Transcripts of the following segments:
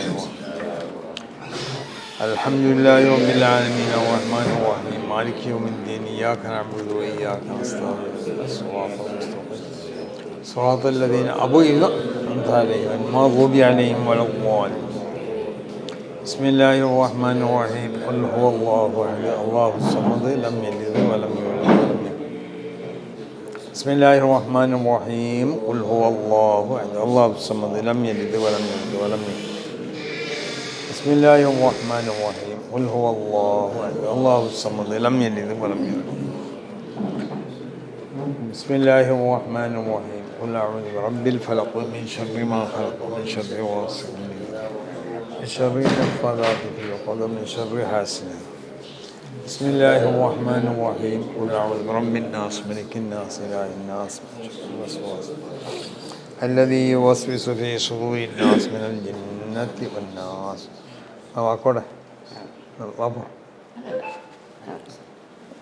الرحمن الرحيم الحمد لله رب العالمين الرحمن الرحيم مالك يوم الدين إياك نعبد وإياك نستعين الصراط المستقيم صراط الذين أنعمت عليهم المغضوب عليهم ولا الضالين بسم الله الرحمن الرحيم قل هو الله أحد الله الصمد لم يلد ولم يولد ولم يكن بسم الله الرحمن الرحيم قل هو الله أحد الله الصمد لم يلد ولم يولد ولم يكن بسم الله الرحمن الرحيم قل هو الله أحد الله الصمد لم يلد ولم يولد بسم الله الرحمن الرحيم قل أعوذ برب الفلق من شر ما خلق ومن شر غاسق من شر النفاثات في العقد من شر حاسد بسم الله الرحمن الرحيم قل أعوذ برب الناس ملك الناس إله الناس من شر الوسواس الذي يوسوس في صدور الناس من الجنة والناس വാക്കോടെ വാപ്പോ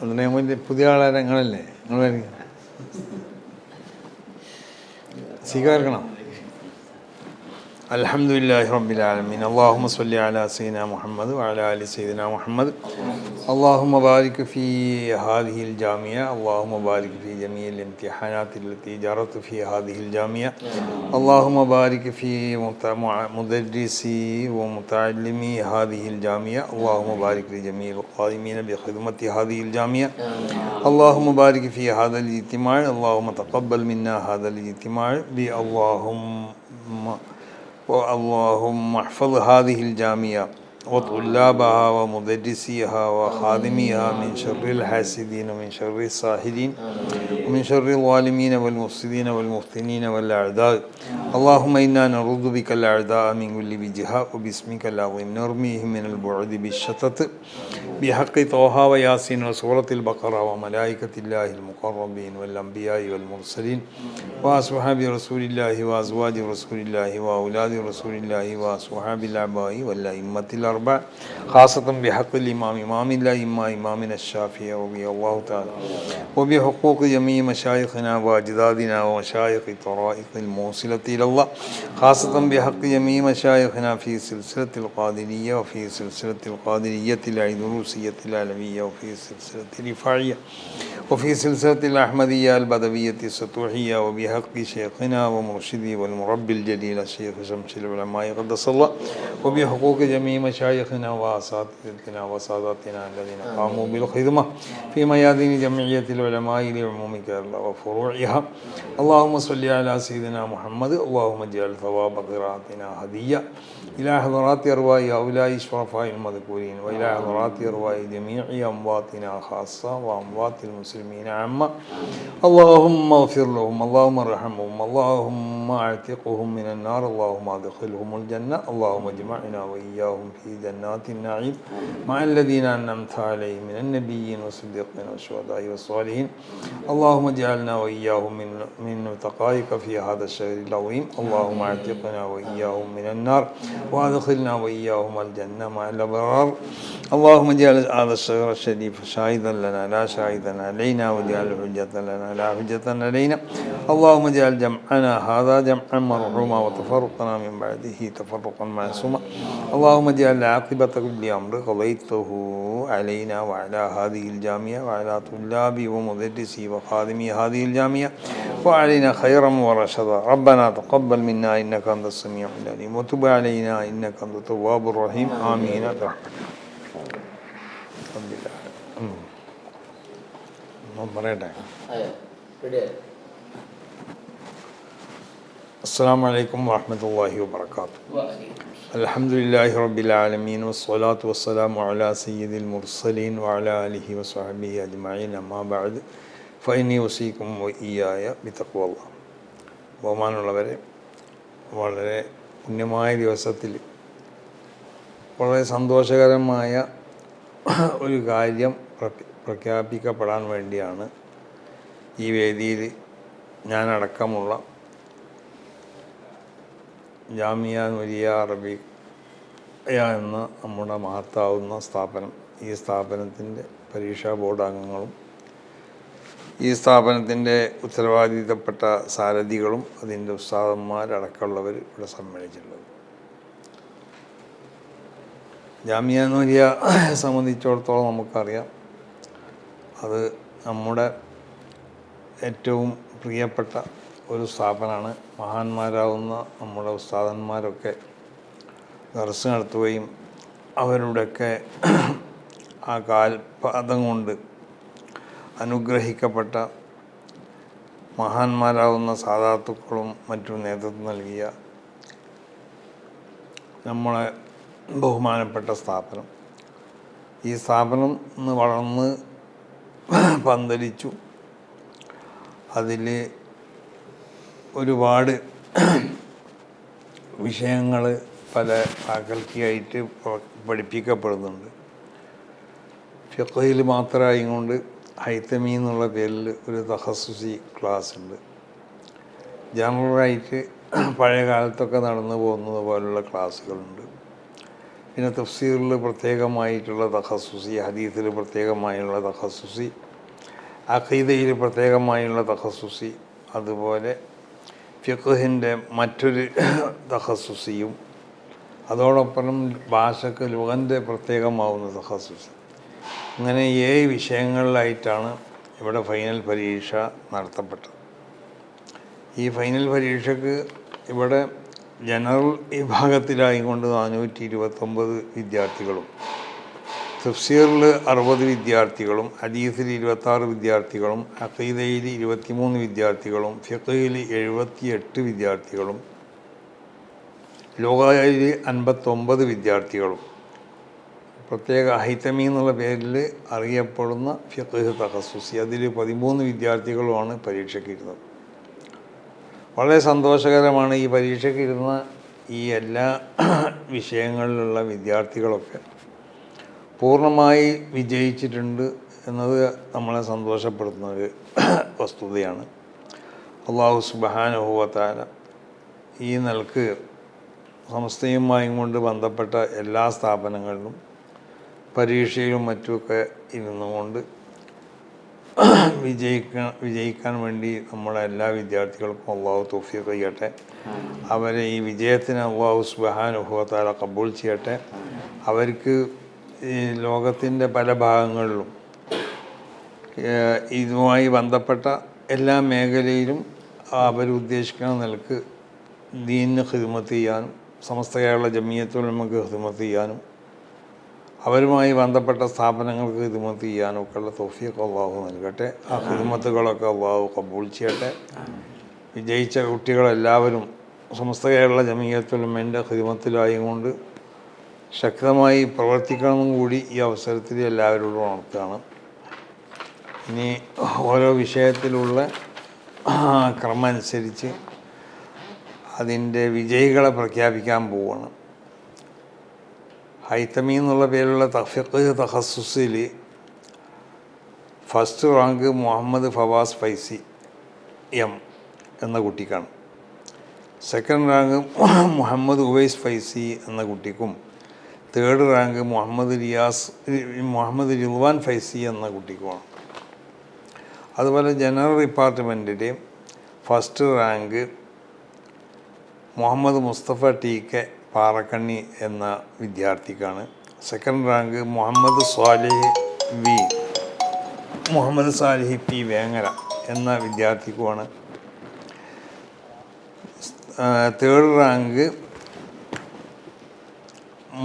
അതിനെ മുന്നേ പുതിയ ആളാരെ നിങ്ങളല്ലേ നിങ്ങൾ സ്വീകരിക്കണം الحمد لله رب العالمين اللهم صل على سيدنا محمد وعلى آل سيدنا محمد اللهم بارك في هذه الجامعة اللهم بارك في جميع الامتحانات التي جرت في هذه الجامعة اللهم بارك في مدرسي ومتعلمي هذه الجامعة اللهم بارك لجميع القائمين بخدمة هذه الجامعة اللهم بارك في هذا الاجتماع اللهم تقبل منا هذا الاجتماع اللهم احفظ هذه الجامعة وطلابها ومدرسيها وخادميها من شر الحاسدين ومن شر الساحرين ومن شر الظالمين والمفسدين والمفتنين والأعداء اللهم إنا نعوذ بك الأعداء من كل وجهة وباسمك العظيم نرميهم من البعد بالشتت بحق طه وياسين وسورة البقرة وملائكة الله المقربين والأنبياء والمرسلين وأصحاب رسول الله وأزواج رسول الله وأولاد رسول الله وأصحاب الآباء والأئمة الأربعة خاصة بحق الإمام إمام الأئمة إمامنا الشافعي رضي الله تعالى وبحقوق جميع مشايخنا وأجدادنا ومشايخ الطرائق الموصلة إلى الله خاصة بحق جميع مشايخنا في سلسلة القادرية وفي سلسلة القادرية الأيدروسية العلوية وفي سلسلة الرفاعية وفي سلسلة الأحمدية البدوية السطوحية وبحق شيخنا ومرشدي والمربي الجليل الشيخ شمس العلماء قدس الله وبحقوق جميع مشايخنا وأساتذتنا وساداتنا الذين قاموا بالخدمة في ميادين جمعية العلماء لعموم كرلا وفروعها اللهم صل على سيدنا محمد اللهم اجعل ثواب قراءتنا هدية إلى حضرات أرواح هؤلاء الشرفاء المذكورين وإلى حضرات أرواح جميع أمواتنا خاصة وأموات المسلمين عامة اللهم اغفر لهم اللهم ارحمهم اللهم اعتقهم من النار اللهم ادخلهم الجنة اللهم اجمعنا وإياهم في جنات النعيم مع الذين أنعمت عليهم من النبيين والصديقين والشهداء والصالحين اللهم اجعلنا وإياهم من متقائك في هذا الشهر العظيم اللهم اعتقنا وإياهم من النار وادخلنا وإياهم الجنة مع الأبرار اللهم اجعل هذا الشهر الشريف شاهدا لنا لا شاهدا علينا واجعله حجة لنا لا حجة علينا اللهم اجعل جمعنا هذا جمعا مرحوما وتفرقنا من بعده تفرقا معصوما اللهم اجعل عاقبة كل أمر قضيته علينا وعلى هذه الجامعة وعلى طلاب ومدرسي وخادمي هذه الجامعة وعلينا خيرا ورشدا ربنا تقبل منا إنك أنت السميع العليم وتب علينا إنك أنت التواب الرحيم آمين പറയട്ടെ السلام عليكم ورحمة الله وبركاته الحمد لله رب العالمين والصلاة والسلام على سيد المرسلين وعلى آله وصحبه أجمعين أما بعد فإني أوصيكم وإياي بتقوى الله ബഹുമാനമുള്ളവരെ വളരെ പുണ്യമായ ദിവസത്തിൽ വളരെ സന്തോഷകരമായ ഒരു കാര്യം പ്രഖ്യാപിക്കപ്പെടാൻ വേണ്ടിയാണ് ഈ വേദിയിൽ ഞാനടക്കമുള്ള ജാമിയ നൂരിയ അറബിയ എന്ന നമ്മുടെ മഹത്താവുന്ന സ്ഥാപനം ഈ സ്ഥാപനത്തിൻ്റെ പരീക്ഷാ ബോർഡ് അംഗങ്ങളും ഈ സ്ഥാപനത്തിൻ്റെ ഉത്തരവാദിത്തപ്പെട്ട സാരഥികളും അതിൻ്റെ ഉസ്താദന്മാരടക്കമുള്ളവർ ഇവിടെ സമ്മേളിച്ചിട്ടുള്ളത്. ജാമിയ നൂരിയ സംബന്ധിച്ചിടത്തോളം നമുക്കറിയാം, അത് നമ്മുടെ ഏറ്റവും പ്രിയപ്പെട്ട ഒരു സ്ഥാപനമാണ്. മഹാന്മാരാവുന്ന നമ്മുടെ ഉസ്താദന്മാരൊക്കെ ദർസ് നടത്തുകയും അവരുടെയൊക്കെ ആ കാൽപാദം കൊണ്ട് അനുഗ്രഹിക്കപ്പെട്ട മഹാന്മാരാവുന്ന സാദാത്തുക്കളും മറ്റും നേതൃത്വം നൽകിയ നമ്മളെ ബഹുമാനപ്പെട്ട സ്ഥാപനം. ഈ സ്ഥാപനം ഇന്ന് വളർന്ന് പന്തലിച്ചു. അതിൽ ഒരുപാട് വിഷയങ്ങൾ പല ഫാക്കൽറ്റിയായിട്ട് പഠിപ്പിക്കപ്പെടുന്നുണ്ട്. ഫിഖ്ഹിൽ മാത്രമായി കൊണ്ട് ഹൈതമി എന്നുള്ള പേരിൽ ഒരു തഖസ്സുസി ക്ലാസ് ഉണ്ട്. ജനറലായിട്ട് പഴയ കാലത്തൊക്കെ നടന്നു പോകുന്നത് പോലുള്ള ക്ലാസ്സുകളുണ്ട്. പിന്നെ തഫ്സീറിൽ പ്രത്യേകമായിട്ടുള്ള തഖസ്സുസി, ഹദീസിൽ പ്രത്യേകമായുള്ള തഖസ്സുസി, അഖീദയിൽ പ്രത്യേകമായുള്ള തഖസ്സുസി, അതുപോലെ ഫിഖ്ഹിൻ്റെ മറ്റൊരു തഖസ്സുസിയും, അതോടൊപ്പം ഭാഷക്ക് ലുഗൻ്റെ പ്രത്യേകമാവുന്ന തഖസ്സുസി. ഇങ്ങനെ 7 വിഷയങ്ങളിലായിട്ടാണ് ഇവിടെ ഫൈനൽ പരീക്ഷ നടത്തപ്പെട്ടത്. ഈ ഫൈനൽ പരീക്ഷയ്ക്ക് ഇവിടെ ജനറൽ വിഭാഗത്തിലായിക്കൊണ്ട് 429 വിദ്യാർത്ഥികളും, തഫ്സീറിൽ 60 വിദ്യാർത്ഥികളും, ഹദീസിൽ 26 വിദ്യാർത്ഥികളും, അഖീദയിൽ 23 വിദ്യാർത്ഥികളും, ഫിഖ്ഹിൽ 78 വിദ്യാർത്ഥികളും, ലുഗയിൽ 59 വിദ്യാർത്ഥികളും, പ്രത്യേക ഹൈതമി എന്നുള്ള പേരിൽ അറിയപ്പെടുന്ന ഫിഖ്ഹ് തഖസ്സുസി അതിൽ 13 വിദ്യാർത്ഥികളുമാണ് പരീക്ഷയ്ക്ക് ഇരുന്നത്. വളരെ സന്തോഷകരമാണ്. ഈ പരീക്ഷയ്ക്ക് ഇരുന്ന ഈ എല്ലാ വിഷയങ്ങളിലുള്ള വിദ്യാർത്ഥികളൊക്കെ പൂർണ്ണമായി വിജയിച്ചിട്ടുണ്ട് എന്നത് നമ്മളെ സന്തോഷപ്പെടുത്തുന്ന ഒരു വസ്തുതയാണ്. അല്ലാഹു സുബ്ഹാനഹു വ തആല ഈ നിലക്ക് സംസ്ഥയുമായും കൊണ്ട് ബന്ധപ്പെട്ട എല്ലാ സ്ഥാപനങ്ങളിലും പരീക്ഷയിലും മറ്റുമൊക്കെ ഇരുന്നുകൊണ്ട് വിജയിക്കാൻ വേണ്ടി നമ്മുടെ എല്ലാ വിദ്യാർത്ഥികൾക്കും അള്ളാഹു തൗഫീഖ് ചെയ്യട്ടെ. അവരെ ഈ വിജയത്തിന് അള്ളാഹു സുബ്ഹാനഹു വ തആല ഖബൂൽ ചെയ്യട്ടെ. അവർക്ക് ഈ ലോകത്തിൻ്റെ പല ഭാഗങ്ങളിലും ഇതുമായി ബന്ധപ്പെട്ട എല്ലാ മേഖലയിലും അവരുദ്ദേശിക്കുന്ന നിലക്ക് ദീനിന് ഖിദ്മത്ത് ചെയ്യാനും സമസ്ത കേരള ജമിയത്തുൽ ഉലമക്ക് ഖിദ്മത്ത് ചെയ്യാനും അവരുമായി ബന്ധപ്പെട്ട സ്ഥാപനങ്ങൾക്ക് ഖിദ്മത്ത് ചെയ്യാനും ഒക്കെയുള്ള തൗഫീഖ് അള്ളാഹു നൽകട്ടെ. ആ ഖിദ്മത്തുകളൊക്കെ അള്ളാഹു ഖബൂൽ ചെയ്യട്ടെ. വിജയിച്ച കുട്ടികളെല്ലാവരും സമസ്ത കേരള ജമിയത്തുൽ ഉലമയുടെ ഖിദ്മത്തിലായി കൊണ്ട് ശക്തമായി പ്രവർത്തിക്കണമെന്നും കൂടി ഈ അവസരത്തിൽ എല്ലാവരോടും ഉണർത്തുകയാണ്. ഇനി ഓരോ വിഷയത്തിലുള്ള ക്രമം അനുസരിച്ച് അതിൻ്റെ വിജയികളെ പ്രഖ്യാപിക്കാൻ പോവുകയാണ്. ഹൈതമി എന്നുള്ള പേരുള്ള ഫിഖ്ഹ് തഖസ്സുസിൽ first rank Muhammad Fawaz Faizy M എന്ന കുട്ടിക്കാണ്. സെക്കൻഡ് റാങ്ക് മുഹമ്മദ് ഉവൈസ് ഫൈസി എന്ന കുട്ടിക്കും, തേർഡ് റാങ്ക് മുഹമ്മദ് റിദ്വാൻ ഫൈസി എന്ന കുട്ടിക്കുമാണ്. അതുപോലെ ജനറൽ ഡിപ്പാർട്ട്മെൻറ്റിൽ first rank Muhammad Musthafa T K Parakkanni എന്ന വിദ്യാർത്ഥിക്കാണ്. Second rank Muhammad Salih P Vengara എന്ന വിദ്യാർത്ഥിക്കുമാണ്. തേർഡ് റാങ്ക്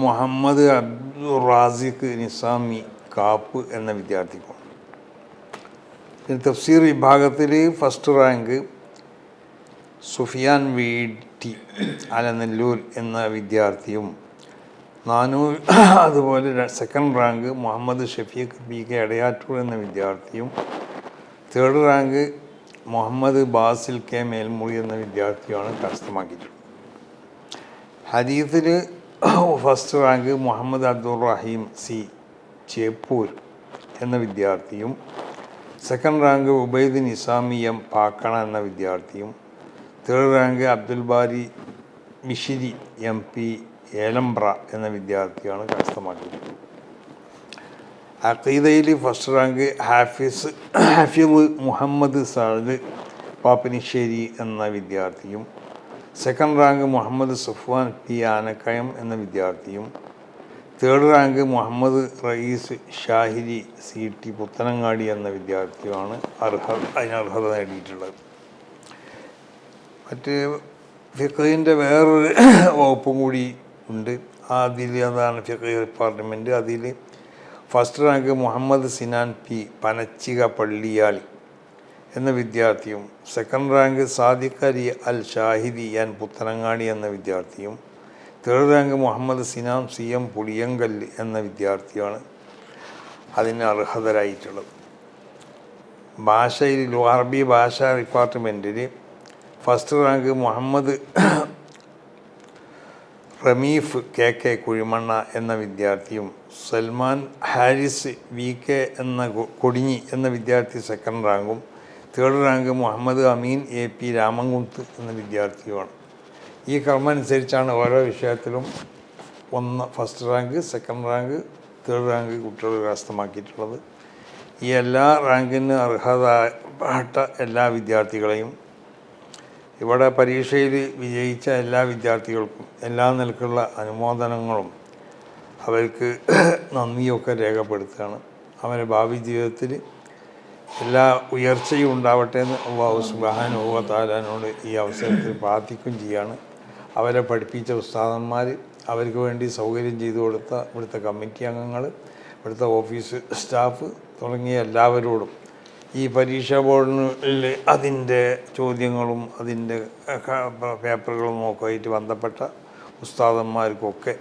മുഹമ്മദ് അബ്ദുൾ റാസിഖ് നിസാമി കാപ്പ് എന്ന വിദ്യാർത്ഥിക്കുമാണ്. തഫ്സീർ വിഭാഗത്തിൽ first rank Sufiyan V T Alanallur എന്ന വിദ്യാർത്ഥിയും, അതുപോലെ second rank Muhammad Shafeeq P K Edayattur എന്ന വിദ്യാർത്ഥിയും, third rank Muhammad Basil K Melmuri എന്ന വിദ്യാർത്ഥിയുമാണ് കരസ്ഥമാക്കിയിട്ടുള്ളത്. ഹദീസിൽ first rank Muhammad Abdul Raheem C Cheppur എന്ന വിദ്യാർത്ഥിയും, second rank Ubaid Nizami M Pakkana എന്ന വിദ്യാർത്ഥിയും, third rank Abdul Bari Mishiri M P Elambra എന്ന വിദ്യാർത്ഥിയാണ് കരസ്ഥമാക്കിയിട്ടുള്ളത്. അഖീദയിൽ ഫസ്റ്റ് റാങ്ക് ഹാഫിസ് മുഹമ്മദ് സഅദ് പാപ്പനിശ്ശേരി എന്ന വിദ്യാർത്ഥിയും, second rank Muhammad Safwan P Anakkayam എന്ന വിദ്യാർത്ഥിയും, third rank Muhammad Rayees Shahiri CT Puthanangadi എന്ന വിദ്യാർത്ഥിയുമാണ് അതിനർഹത നേടിയിട്ടുള്ളത്. മറ്റ് ഫിഖഹിൻ്റെ വേറൊരു വകുപ്പും കൂടി ഉണ്ട്. അതാണ് ഫിഖ് ഡിപ്പാർട്ട്മെൻറ്റ്. അതിൽ first rank Muhammad Sinan P Panachika Palliyali എന്ന വിദ്യാർത്ഥിയും, സെക്കൻഡ് റാങ്ക് സാദിഖ് അലി അൽ ഷാഹിദി പുത്തനങ്ങാടി എന്ന വിദ്യാർത്ഥിയും, third rank Muhammad Sinam CM Puliyankallu എന്ന വിദ്യാർത്ഥിയാണ് അതിന് അർഹതരായിട്ടുള്ളത്. ഭാഷയിൽ അറബി ഭാഷാ ഡിപ്പാർട്ട്മെൻറ്റിൽ first rank Muhammad Rameef KK Kuzhimanna എന്ന വിദ്യാർത്ഥിയും, സൽമാൻ ഹാരിസ് VK എന്ന കൊടിഞ്ഞി എന്ന വിദ്യാർത്ഥി സെക്കൻഡ് റാങ്കും, തേർഡ് റാങ്ക് മുഹമ്മദ് അമീൻ AP രാമൻകുത്ത് എന്ന വിദ്യാർത്ഥിയുമാണ്. ഈ ക്രമം അനുസരിച്ചാണ് ഓരോ വിഷയത്തിലും first rank, second rank, third rank കുട്ടികൾ കരസ്ഥമാക്കിയിട്ടുള്ളത്. ഈ എല്ലാ റാങ്കിന് അർഹതപ്പെട്ട എല്ലാ വിദ്യാർത്ഥികളെയും, ഇവിടെ പരീക്ഷയിൽ വിജയിച്ച എല്ലാ വിദ്യാർത്ഥികൾക്കും എല്ലാ നിലക്കുള്ള അനുമോദനങ്ങളും അവർക്ക് നന്ദിയൊക്കെ രേഖപ്പെടുത്തുകയാണ്. അവരുടെ ഭാവി ജീവിതത്തിൽ എല്ലാ ഉയർച്ചയും ഉണ്ടാവട്ടെ എന്ന് അല്ലാഹു സുബ്ഹാനഹു വ തആലയോട് ഈ അവസരത്തിൽ പ്രാർത്ഥിക്കുകയും ചെയ്യാണ്. അവരെ പഠിപ്പിച്ച ഉസ്താദന്മാർ, അവർക്ക് വേണ്ടി സൗകര്യം ചെയ്തു കൊടുത്ത ഇവിടുത്തെ കമ്മിറ്റി അംഗങ്ങൾ, ഇവിടുത്തെ ഓഫീസ് സ്റ്റാഫ് തുടങ്ങിയ എല്ലാവരോടും ഈ പരീക്ഷാ ബോർഡിൽ അതിൻ്റെ ചോദ്യങ്ങളും അതിൻ്റെ പേപ്പറുകളും ഒക്കെ ബന്ധപ്പെട്ട ഉസ്താദന്മാർക്കൊക്കെ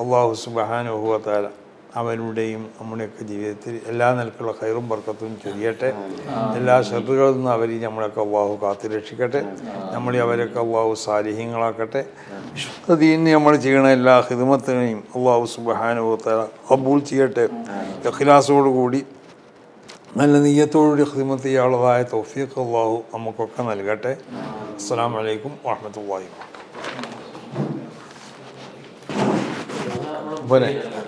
അല്ലാഹു സുബ്ഹാനഹു വ തആല അവരുടെയും നമ്മുടെയൊക്കെ ജീവിതത്തിൽ എല്ലാ നിലക്കുള്ള ഖൈറും ബർക്കത്തും ചൊരിയട്ടെ. എല്ലാ ശത്രുക്കളിൽ നിന്നും അവരെ നമ്മളൊക്കെ അല്ലാഹു കാത്തു രക്ഷിക്കട്ടെ. അവരൊക്കെ അല്ലാഹു സാലിഹീങ്ങളാക്കട്ടെ. വിശുദ്ധദീനിന് നമ്മൾ ചെയ്യണ എല്ലാ ഖിദ്മത്തിനെയും അല്ലാഹു സുബ്ഹാനഹു വ തആല ഖബൂൽ ചെയ്യട്ടെ. ഇഖ്ലാസോടുകൂടി നല്ല നിയ്യത്തോടുകൂടി ഖിദ്മത്ത് ചെയ്യാനുള്ളതായ തൗഫീഖ് അല്ലാഹു നമുക്കൊക്കെ നൽകട്ടെ. അസ്സലാമു അലൈക്കും വറഹ്മത്തുള്ളാഹി വബറകാതുഹു.